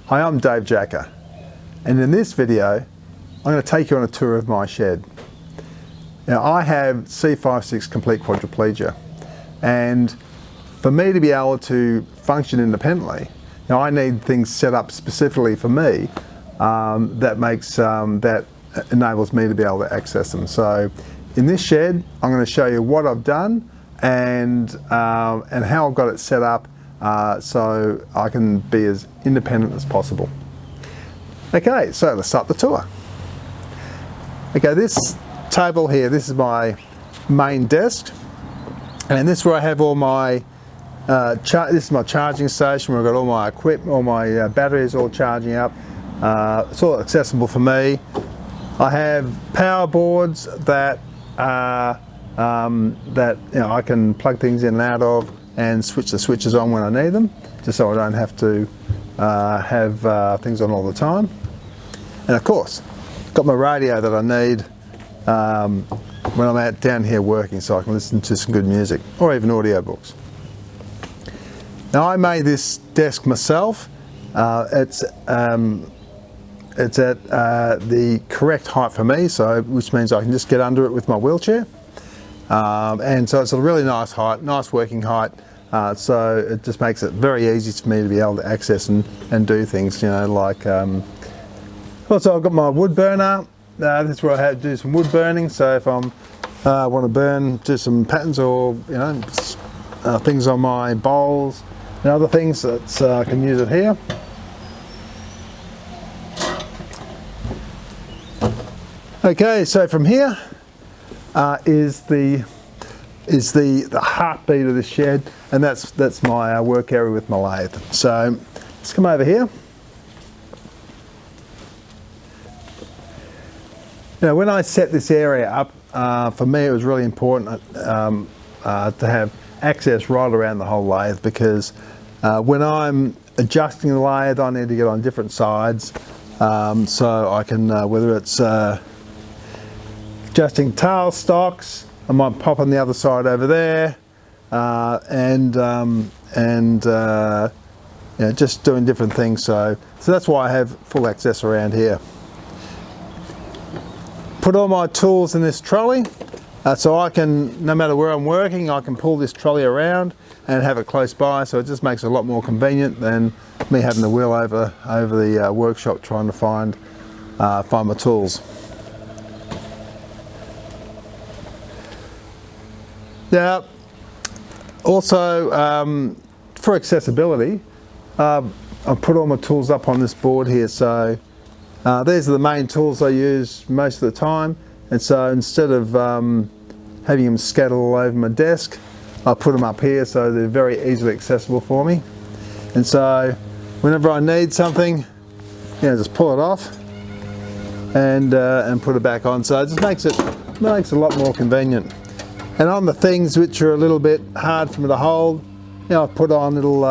Hi, I'm Dave Jacka, and in this video I'm going to take you on a tour of my shed. Now, I have C5-6 complete quadriplegia, and for me to be able to function independently, now I need things set up specifically for me that enables me to be able to access them. So in this shed I'm going to show you what I've done and how I've got it set up so I can be as independent as possible. Okay, so let's start the tour. Okay, this table here, this is my main desk, and this is where I have all my this is my charging station where I've got all my equipment, all my batteries all charging up. It's all accessible for me. I have power boards that I can plug things in and out of and switch the switches on when I need them, just so I don't have to have things on all the time. And of course, got my radio that I need when I'm out down here working, so I can listen to some good music or even audiobooks. Now, I made this desk myself. It's at the correct height for me, which means I can just get under it with my wheelchair. And so it's a really nice height, nice working height. So it just makes it very easy for me to be able to access and do things, you know, like also I've got my wood burner. This is where I have to do some wood burning. So if I want to do some patterns or, you know, things on my bowls and other things, I can use it here. Okay, so from here is the heartbeat of the shed, and that's my work area with my lathe. So let's come over here. Now, when I set this area up, for me it was really important to have access right around the whole lathe, because when I'm adjusting the lathe I need to get on different sides, so I can, whether it's adjusting tail stocks, I might pop on the other side over there, you know, just doing different things. So that's why I have full access around here. Put all my tools in this trolley, so I can, no matter where I'm working, I can pull this trolley around and have it close by. So it just makes it a lot more convenient than me having to wheel over the workshop trying to find my tools. Now, also for accessibility, I've put all my tools up on this board here. So these are the main tools I use most of the time, and so instead of having them scattered all over my desk, I put them up here so they're very easily accessible for me. And so whenever I need something, you know, just pull it off and put it back on. So it just makes it a lot more convenient. And on the things which are a little bit hard for me to hold, you know, I've put on little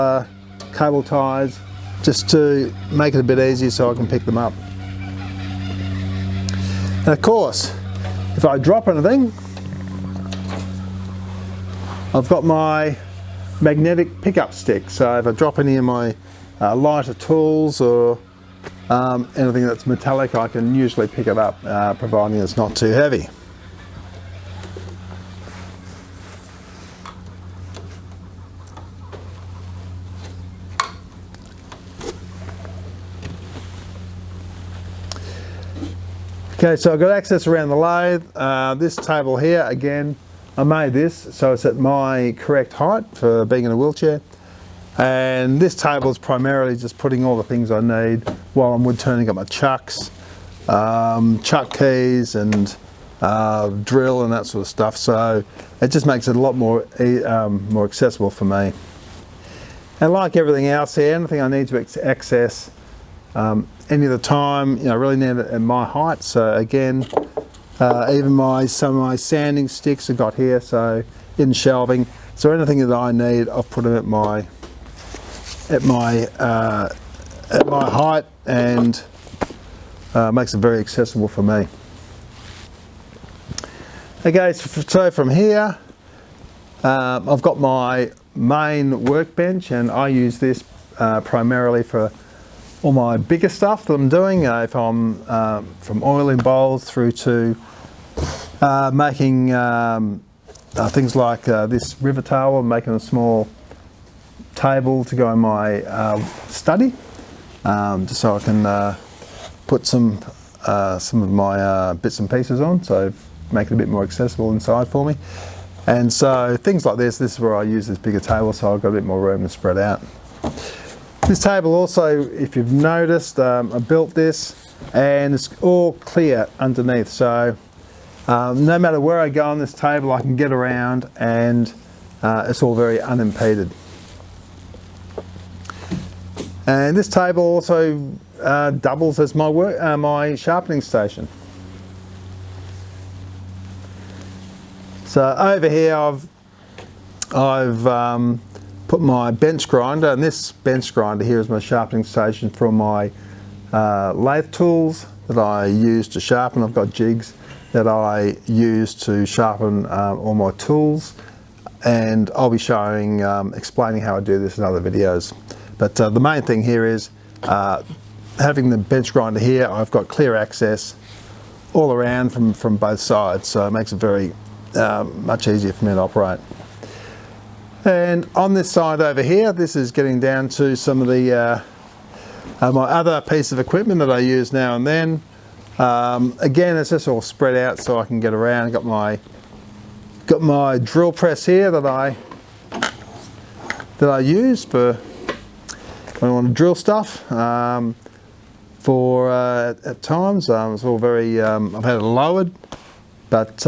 cable ties just to make it a bit easier so I can pick them up. And of course, if I drop anything, I've got my magnetic pickup stick. So if I drop any of my lighter tools or anything that's metallic, I can usually pick it up, providing it's not too heavy. Okay, so I've got access around the lathe. This table here, again, I made this so it's at my correct height for being in a wheelchair. And this table is primarily just putting all the things I need while I'm wood turning. Got my chucks, chuck keys and drill and that sort of stuff. So it just makes it a lot more accessible for me. And like everything else here, anything I need to access any of the time, you know, I really need it at my height. So again, even some of my sanding sticks I've got here, so in shelving. So anything that I need, I've put them at my height, and makes it very accessible for me. Okay, so from here, I've got my main workbench, and I use this primarily for all my bigger stuff that I'm doing, if I'm from oiling bowls through to making things like this river towel. I'm making a small table to go in my study, just so I can put some of my bits and pieces on, so make it a bit more accessible inside for me. And so things like this is where I use this bigger table, so I've got a bit more room to spread out. This table also, if you've noticed, I built this and it's all clear underneath, so no matter where I go on this table I can get around, and it's all very unimpeded. And this table also doubles as my sharpening station. So over here I've put my bench grinder, and this bench grinder here is my sharpening station for my lathe tools that I use to sharpen. I've got jigs that I use to sharpen all my tools, and I'll be showing, explaining how I do this in other videos. But the main thing here is having the bench grinder here, I've got clear access all around from both sides, so it makes it very much easier for me to operate. And on this side over here, this is getting down to some of the my other piece of equipment that I use now and then. Again, it's just all spread out so I can get around. Got my drill press here that I use for when I want to drill stuff. At times, it's all very. I've had it lowered, but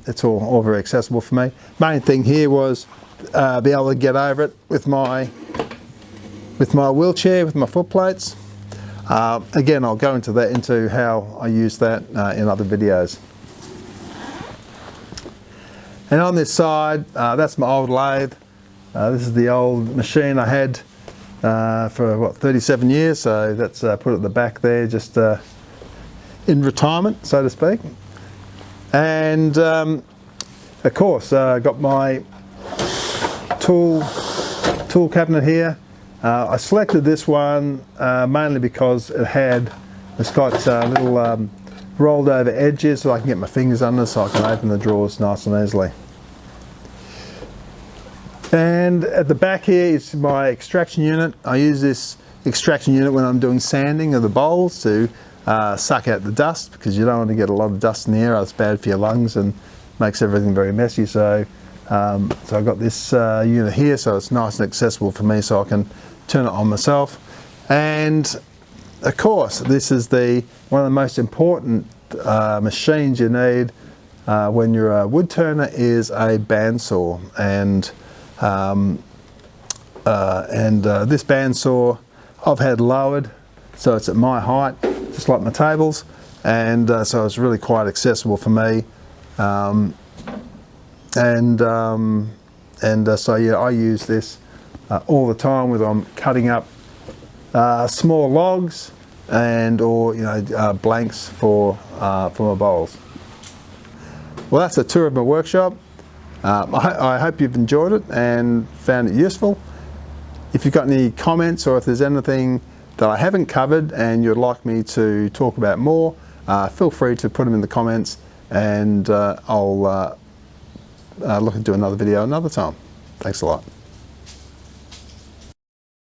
it's all very accessible for me. Main thing here was be able to get over it with my wheelchair, with my foot plates. Again, I'll go into how I use that in other videos. And on this side, that's my old lathe. This is the old machine I had for what, 37 years. So that's put at the back there, just in retirement, so to speak. And of course, got my tool cabinet here. I selected this one mainly because it's got little rolled over edges, so I can get my fingers under, so I can open the drawers nice and easily. And at the back here is my extraction unit. I use this extraction unit when I'm doing sanding of the bowls to suck out the dust, because you don't want to get a lot of dust in the air. It's bad for your lungs and makes everything very messy. So I've got this unit here, so it's nice and accessible for me, so I can turn it on myself. And of course, this is one of the most important machines you need when you're a woodturner is a bandsaw. And this bandsaw I've had lowered, so it's at my height, just like my tables, and so it's really quite accessible for me. So yeah, I use this all the time when I'm cutting up small logs or blanks for my bowls. Well, that's a tour of my workshop. I hope you've enjoyed it and found it useful. If you've got any comments, or if there's anything that I haven't covered and you'd like me to talk about more, feel free to put them in the comments, and I'll look into another video another time. Thanks a lot.